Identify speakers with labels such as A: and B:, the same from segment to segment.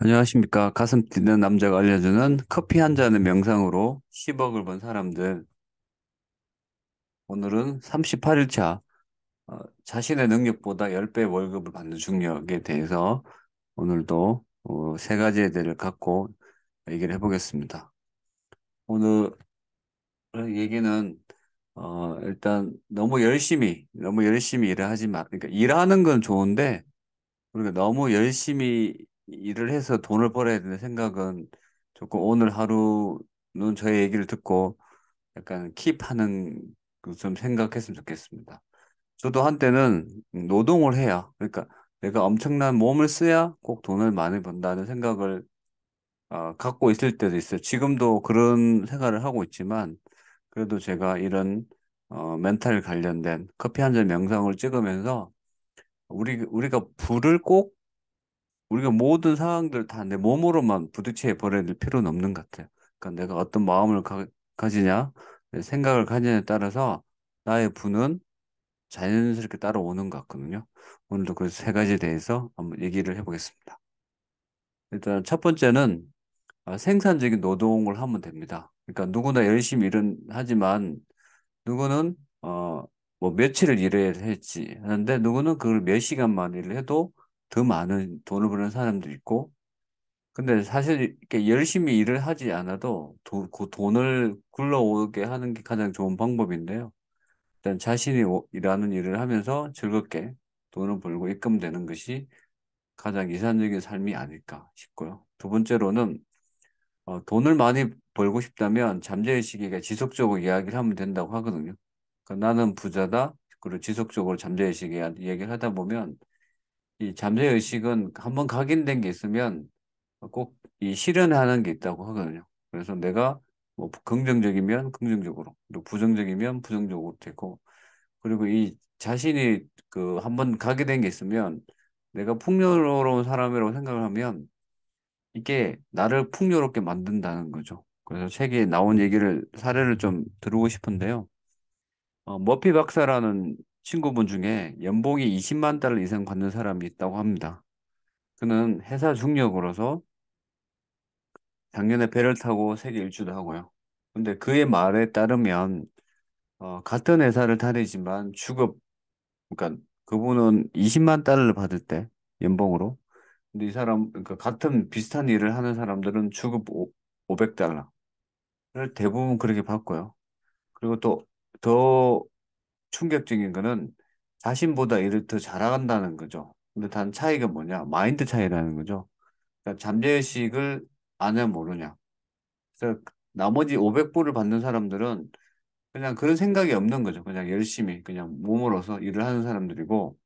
A: 안녕하십니까. 가슴 뛰는 남자가 알려주는 커피 한 잔의 명상으로 10억을 번 사람들. 오늘은 38일차 자신의 능력보다 10배 월급을 받는 중력에 대해서 오늘도 세 가지에 대해를 갖고 얘기를 해보겠습니다. 오늘 얘기는 일단 너무 열심히 일을 하지 마. 그러니까 일하는 건 좋은데 우리가 너무 열심히 일을 해서 돈을 벌어야 되는 생각은 조금 오늘 하루는 저의 얘기를 듣고 약간 킵하는 그좀 생각했으면 좋겠습니다. 저도 한때는 노동을 해야, 그러니까 내가 엄청난 몸을 써야 꼭 돈을 많이 번다는 생각을 갖고 있을 때도 있어요. 지금도 그런 생각을 하고 있지만 그래도 제가 이런 멘탈 관련된 커피 한 잔 명상을 찍으면서 우리가 불을 꼭 우리가 모든 상황들 다 내 몸으로만 부딪혀 버려야 될 필요는 없는 것 같아요. 그러니까 내가 어떤 마음을 가지냐, 내 생각을 가지냐에 따라서 나의 부는 자연스럽게 따라오는 것 같거든요. 오늘도 그 세 가지에 대해서 한번 얘기를 해보겠습니다. 일단 첫 번째는 생산적인 노동을 하면 됩니다. 그러니까 누구나 열심히 일은 하지만 누구는 뭐 며칠을 일해야 할지 하는데 누구는 그걸 몇 시간만 일을 해도 더 많은 돈을 버는 사람도 있고 근데 사실 이렇게 열심히 일을 하지 않아도 그 돈을 굴러오게 하는 게 가장 좋은 방법인데요. 일단 자신이 일하는 일을 하면서 즐겁게 돈을 벌고 입금되는 것이 가장 이상적인 삶이 아닐까 싶고요. 두 번째로는 돈을 많이 벌고 싶다면 잠재의 시기가 지속적으로 이야기를 하면 된다고 하거든요. 그러니까 나는 부자다. 그리고 지속적으로 잠재의 시기 이야기를 하다 보면 이 잠재의식은 한번 각인된 게 있으면 꼭 이 실현하는 게 있다고 하거든요. 그래서 내가 뭐 긍정적이면 긍정적으로, 또 부정적이면 부정적으로 되고, 그리고 이 자신이 그 한번 가게 된 게 있으면 내가 풍요로운 사람이라고 생각을 하면 이게 나를 풍요롭게 만든다는 거죠. 그래서 책에 나온 사례를 좀 들어보고 싶은데요. 머피 박사라는 친구분 중에 연봉이 20만 달러 이상 받는 사람이 있다고 합니다. 그는 회사 중력으로서 작년에 배를 타고 세계 일주도 하고요. 근데 그의 말에 따르면 같은 회사를 다니지만 그러니까 그분은 20만 달러를 받을 때 연봉으로. 근데 이 사람 그러니까 같은 비슷한 일을 하는 사람들은 주급 500달러를 대부분 그렇게 받고요. 그리고 또 더 충격적인 거는 자신보다 일을 더 잘한다는 거죠. 근데 단 차이가 뭐냐? 마인드 차이라는 거죠. 그러니까 잠재의식을 아냐 모르냐. 그래서 나머지 500불을 받는 사람들은 그냥 그런 생각이 없는 거죠. 그냥 열심히 그냥 몸으로서 일을 하는 사람들이고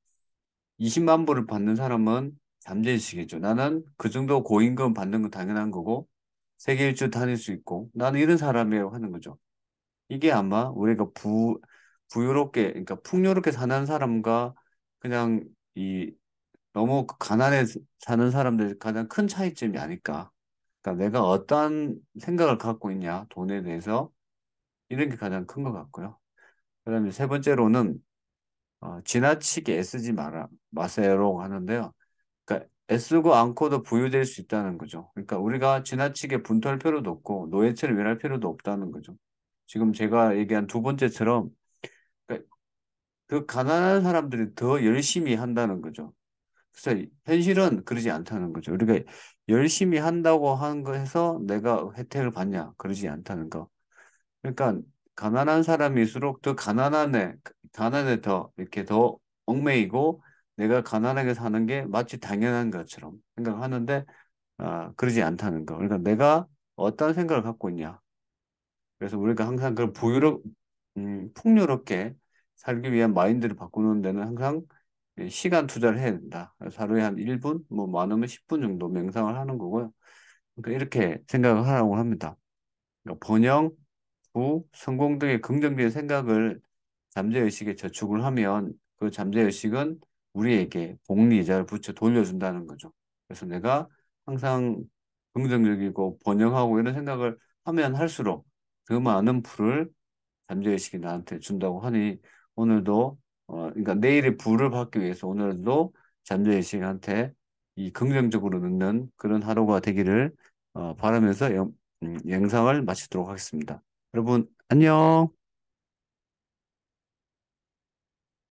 A: 20만 불을 받는 사람은 잠재의식이죠. 나는 그 정도 고임금 받는 건 당연한 거고 세계 일주 다닐 수 있고 나는 이런 사람이라고 하는 거죠. 이게 아마 우리가 부유롭게 그러니까 풍요롭게 사는 사람과 그냥 이 너무 가난해 사는 사람들 가장 큰 차이점이 아닐까. 그러니까 내가 어떠한 생각을 갖고 있냐, 돈에 대해서 이런 게 가장 큰 것 같고요. 그다음에 세 번째로는 지나치게 애쓰지 마세요라고 하는데요. 그러니까 애쓰고 않고도 부유될 수 있다는 거죠. 그러니까 우리가 지나치게 분투할 필요도 없고 노예처럼 일할 필요도 없다는 거죠. 지금 제가 얘기한 두 번째처럼 그러니까 그 가난한 사람들이 더 열심히 한다는 거죠. 그래서 현실은 그러지 않다는 거죠. 우리가 열심히 한다고 하는 거에서 내가 혜택을 받냐? 그러지 않다는 거. 그러니까 가난한 사람일수록 더 가난에 더 이렇게 더 얽매이고 내가 가난하게 사는 게 마치 당연한 것처럼 생각하는데 그러지 않다는 거. 그러니까 내가 어떤 생각을 갖고 있냐. 그래서 우리가 항상 풍요롭게 살기 위한 마인드를 바꾸는 데는 항상 시간 투자를 해야 된다. 그래서 하루에 한 1분, 뭐 많으면 10분 정도 명상을 하는 거고요. 그러니까 이렇게 생각을 하라고 합니다. 그러니까 번영, 성공 등의 긍정적인 생각을 잠재의식에 저축을 하면 그 잠재의식은 우리에게 복리이자를 붙여 돌려준다는 거죠. 그래서 내가 항상 긍정적이고 번영하고 이런 생각을 하면 할수록 더 많은 부를 잠재의식이 나한테 준다고 하니 오늘도 그러니까 내일의 부를 받기 위해서 오늘도 잠재의식한테 이 긍정적으로 넣는 그런 하루가 되기를 바라면서 영상을 마치도록 하겠습니다. 여러분, 안녕!